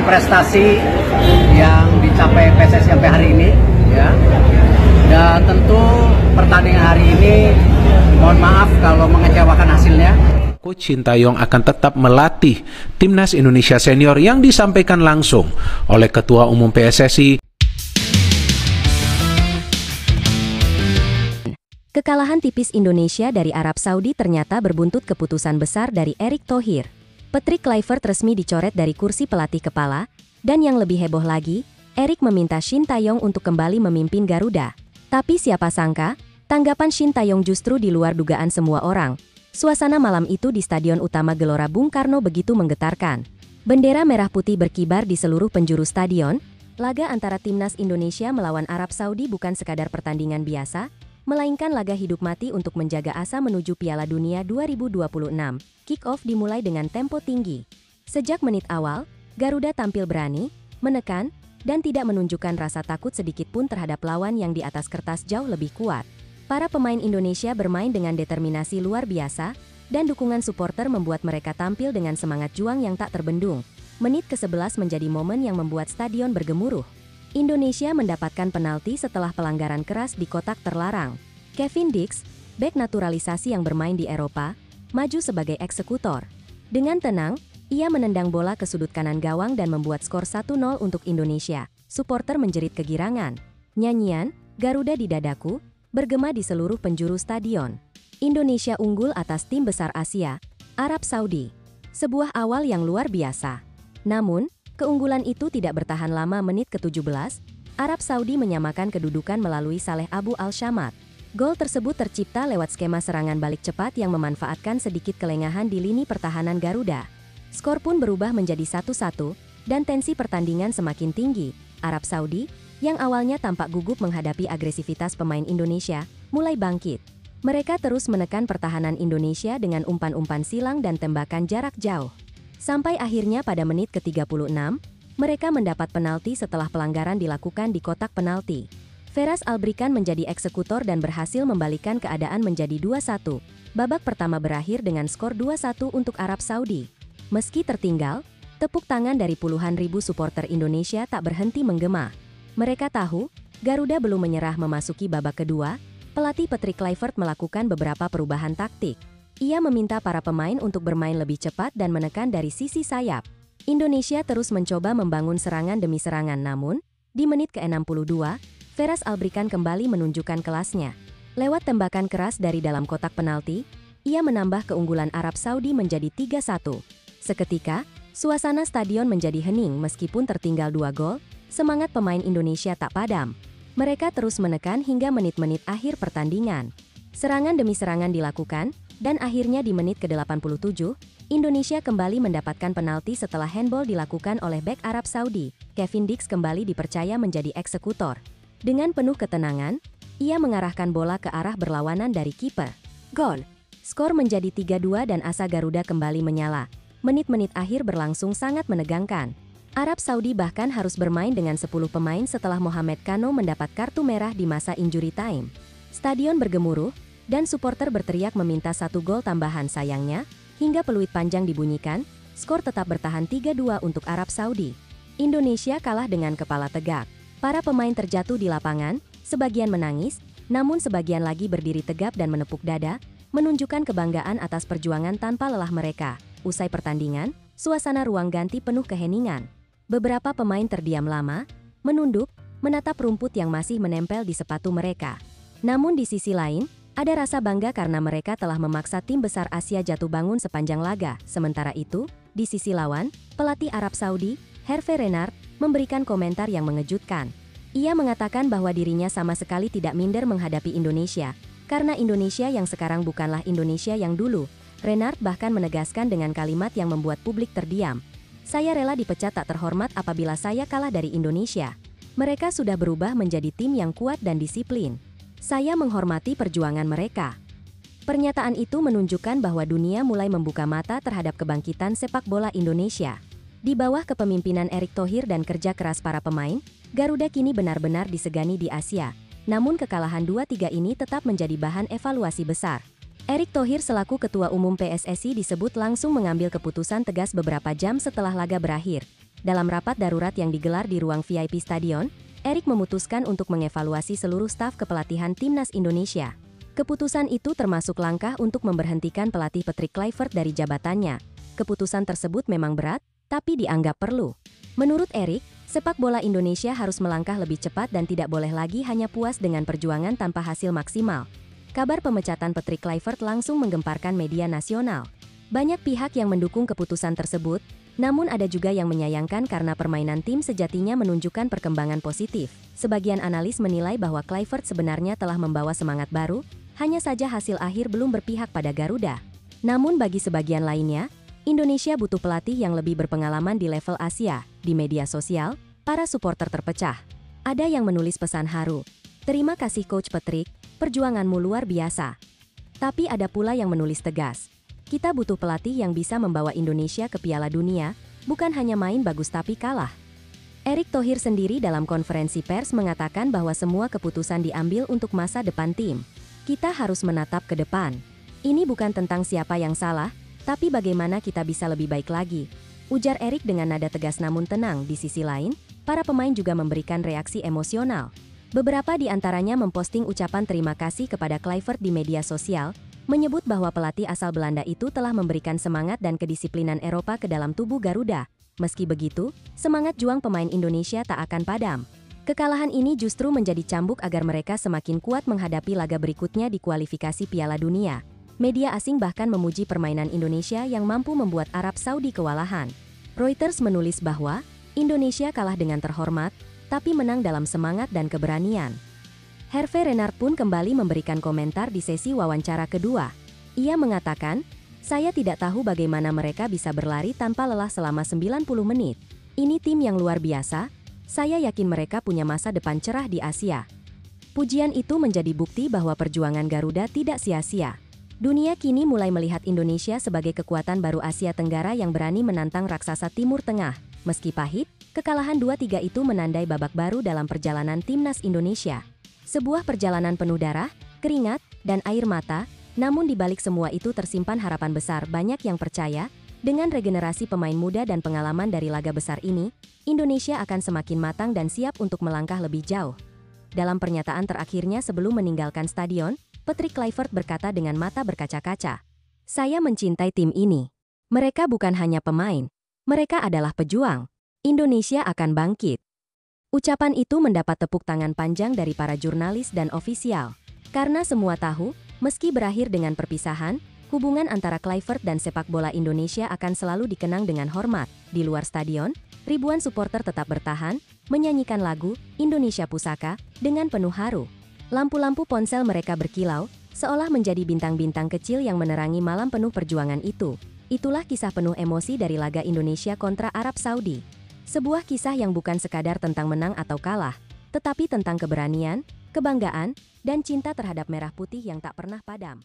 prestasi yang dicapai PSSI sampai hari ini, ya. Dan tentu pertandingan hari ini, mohon maaf kalau mengecewakan hasilnya. Coach Sintayong akan tetap melatih Timnas Indonesia Senior yang disampaikan langsung oleh Ketua Umum PSSI. Kekalahan tipis Indonesia dari Arab Saudi ternyata berbuntut keputusan besar dari Erick Thohir. Patrick Kluivert resmi dicoret dari kursi pelatih kepala, dan yang lebih heboh lagi, Erick meminta Sintayong untuk kembali memimpin Garuda. Tapi siapa sangka, tanggapan Sintayong justru di luar dugaan semua orang. Suasana malam itu di Stadion Utama Gelora Bung Karno begitu menggetarkan. Bendera merah putih berkibar di seluruh penjuru stadion. Laga antara Timnas Indonesia melawan Arab Saudi bukan sekadar pertandingan biasa, melainkan laga hidup mati untuk menjaga asa menuju Piala Dunia 2026. Kick-off dimulai dengan tempo tinggi. Sejak menit awal, Garuda tampil berani, menekan, dan tidak menunjukkan rasa takut sedikit pun terhadap lawan yang di atas kertas jauh lebih kuat. Para pemain Indonesia bermain dengan determinasi luar biasa, dan dukungan supporter membuat mereka tampil dengan semangat juang yang tak terbendung. Menit ke-11 menjadi momen yang membuat stadion bergemuruh. Indonesia mendapatkan penalti setelah pelanggaran keras di kotak terlarang. Kevin Dix, bek naturalisasi yang bermain di Eropa, maju sebagai eksekutor. Dengan tenang, ia menendang bola ke sudut kanan gawang dan membuat skor 1-0 untuk Indonesia. Supporter menjerit kegirangan. Nyanyian, Garuda di dadaku, bergema di seluruh penjuru stadion. Indonesia unggul atas tim besar Asia, Arab Saudi. Sebuah awal yang luar biasa. Namun, keunggulan itu tidak bertahan lama. Menit ke-17, Arab Saudi menyamakan kedudukan melalui Saleh Abu Al-Shamad. Gol tersebut tercipta lewat skema serangan balik cepat yang memanfaatkan sedikit kelengahan di lini pertahanan Garuda. Skor pun berubah menjadi 1-1, dan tensi pertandingan semakin tinggi. Arab Saudi, yang awalnya tampak gugup menghadapi agresivitas pemain Indonesia, mulai bangkit. Mereka terus menekan pertahanan Indonesia dengan umpan-umpan silang dan tembakan jarak jauh. Sampai akhirnya pada menit ke-36, mereka mendapat penalti setelah pelanggaran dilakukan di kotak penalti. Feras Albrikan menjadi eksekutor dan berhasil membalikkan keadaan menjadi 2-1. Babak pertama berakhir dengan skor 2-1 untuk Arab Saudi. Meski tertinggal, tepuk tangan dari puluhan ribu supporter Indonesia tak berhenti menggema. Mereka tahu, Garuda belum menyerah. Memasuki babak kedua, pelatih Patrick Kluivert melakukan beberapa perubahan taktik. Ia meminta para pemain untuk bermain lebih cepat dan menekan dari sisi sayap. Indonesia terus mencoba membangun serangan demi serangan, namun, di menit ke-62, Feras Albrikan kembali menunjukkan kelasnya. Lewat tembakan keras dari dalam kotak penalti, ia menambah keunggulan Arab Saudi menjadi 3-1. Seketika, suasana stadion menjadi hening meskipun tertinggal 2 gol. Semangat pemain Indonesia tak padam. Mereka terus menekan hingga menit-menit akhir pertandingan. Serangan demi serangan dilakukan, dan akhirnya di menit ke-87, Indonesia kembali mendapatkan penalti setelah handball dilakukan oleh bek Arab Saudi. Kevin Dix kembali dipercaya menjadi eksekutor. Dengan penuh ketenangan, ia mengarahkan bola ke arah berlawanan dari kiper. Gol! Skor menjadi 3-2 dan asa Garuda kembali menyala. Menit-menit akhir berlangsung sangat menegangkan. Arab Saudi bahkan harus bermain dengan 10 pemain setelah Mohamed Kano mendapat kartu merah di masa injury time. Stadion bergemuruh, dan supporter berteriak meminta 1 gol tambahan. Sayangnya, hingga peluit panjang dibunyikan, skor tetap bertahan 3-2 untuk Arab Saudi. Indonesia kalah dengan kepala tegak. Para pemain terjatuh di lapangan, sebagian menangis, namun sebagian lagi berdiri tegap dan menepuk dada, menunjukkan kebanggaan atas perjuangan tanpa lelah mereka. Usai pertandingan, suasana ruang ganti penuh keheningan. Beberapa pemain terdiam lama, menunduk, menatap rumput yang masih menempel di sepatu mereka. Namun di sisi lain, ada rasa bangga karena mereka telah memaksa tim besar Asia jatuh bangun sepanjang laga. Sementara itu, di sisi lawan, pelatih Arab Saudi, Hervé Renard, memberikan komentar yang mengejutkan. Ia mengatakan bahwa dirinya sama sekali tidak minder menghadapi Indonesia, karena Indonesia yang sekarang bukanlah Indonesia yang dulu. Renard bahkan menegaskan dengan kalimat yang membuat publik terdiam. Saya rela dipecat tak terhormat apabila saya kalah dari Indonesia. Mereka sudah berubah menjadi tim yang kuat dan disiplin. Saya menghormati perjuangan mereka. Pernyataan itu menunjukkan bahwa dunia mulai membuka mata terhadap kebangkitan sepak bola Indonesia. Di bawah kepemimpinan Erick Thohir dan kerja keras para pemain, Garuda kini benar-benar disegani di Asia. Namun kekalahan 2-3 ini tetap menjadi bahan evaluasi besar. Erick Thohir selaku Ketua Umum PSSI disebut langsung mengambil keputusan tegas beberapa jam setelah laga berakhir. Dalam rapat darurat yang digelar di ruang VIP stadion, Erik memutuskan untuk mengevaluasi seluruh staf kepelatihan timnas Indonesia. Keputusan itu termasuk langkah untuk memberhentikan pelatih Patrick Kluivert dari jabatannya. Keputusan tersebut memang berat, tapi dianggap perlu. Menurut Erik, sepak bola Indonesia harus melangkah lebih cepat dan tidak boleh lagi hanya puas dengan perjuangan tanpa hasil maksimal. Kabar pemecatan Patrick Kluivert langsung menggemparkan media nasional. Banyak pihak yang mendukung keputusan tersebut, namun ada juga yang menyayangkan karena permainan tim sejatinya menunjukkan perkembangan positif. Sebagian analis menilai bahwa Kluivert sebenarnya telah membawa semangat baru, hanya saja hasil akhir belum berpihak pada Garuda. Namun bagi sebagian lainnya, Indonesia butuh pelatih yang lebih berpengalaman di level Asia. Di media sosial, para supporter terpecah. Ada yang menulis pesan haru, "Terima kasih Coach Patrick, perjuanganmu luar biasa." Tapi ada pula yang menulis tegas, "Kita butuh pelatih yang bisa membawa Indonesia ke Piala Dunia, bukan hanya main bagus tapi kalah." Erick Thohir sendiri dalam konferensi pers mengatakan bahwa semua keputusan diambil untuk masa depan tim. Kita harus menatap ke depan. Ini bukan tentang siapa yang salah, tapi bagaimana kita bisa lebih baik lagi, ujar Erick dengan nada tegas namun tenang. Di sisi lain, para pemain juga memberikan reaksi emosional. Beberapa di antaranya memposting ucapan terima kasih kepada Kluivert di media sosial, menyebut bahwa pelatih asal Belanda itu telah memberikan semangat dan kedisiplinan Eropa ke dalam tubuh Garuda. Meski begitu, semangat juang pemain Indonesia tak akan padam. Kekalahan ini justru menjadi cambuk agar mereka semakin kuat menghadapi laga berikutnya di kualifikasi Piala Dunia. Media asing bahkan memuji permainan Indonesia yang mampu membuat Arab Saudi kewalahan. Reuters menulis bahwa Indonesia kalah dengan terhormat, tapi menang dalam semangat dan keberanian. Hervé Renard pun kembali memberikan komentar di sesi wawancara kedua. Ia mengatakan, "Saya tidak tahu bagaimana mereka bisa berlari tanpa lelah selama 90 menit. Ini tim yang luar biasa, saya yakin mereka punya masa depan cerah di Asia." Pujian itu menjadi bukti bahwa perjuangan Garuda tidak sia-sia. Dunia kini mulai melihat Indonesia sebagai kekuatan baru Asia Tenggara yang berani menantang raksasa Timur Tengah. Meski pahit, kekalahan 2-3 itu menandai babak baru dalam perjalanan timnas Indonesia. Sebuah perjalanan penuh darah, keringat, dan air mata, namun di balik semua itu tersimpan harapan besar. Banyak yang percaya, dengan regenerasi pemain muda dan pengalaman dari laga besar ini, Indonesia akan semakin matang dan siap untuk melangkah lebih jauh. Dalam pernyataan terakhirnya sebelum meninggalkan stadion, Patrick Kluivert berkata dengan mata berkaca-kaca, "Saya mencintai tim ini. Mereka bukan hanya pemain, mereka adalah pejuang. Indonesia akan bangkit." Ucapan itu mendapat tepuk tangan panjang dari para jurnalis dan ofisial. Karena semua tahu, meski berakhir dengan perpisahan, hubungan antara Kluivert dan sepak bola Indonesia akan selalu dikenang dengan hormat. Di luar stadion, ribuan supporter tetap bertahan, menyanyikan lagu Indonesia Pusaka dengan penuh haru. Lampu-lampu ponsel mereka berkilau, seolah menjadi bintang-bintang kecil yang menerangi malam penuh perjuangan itu. Itulah kisah penuh emosi dari laga Indonesia kontra Arab Saudi. Sebuah kisah yang bukan sekadar tentang menang atau kalah, tetapi tentang keberanian, kebanggaan, dan cinta terhadap merah putih yang tak pernah padam.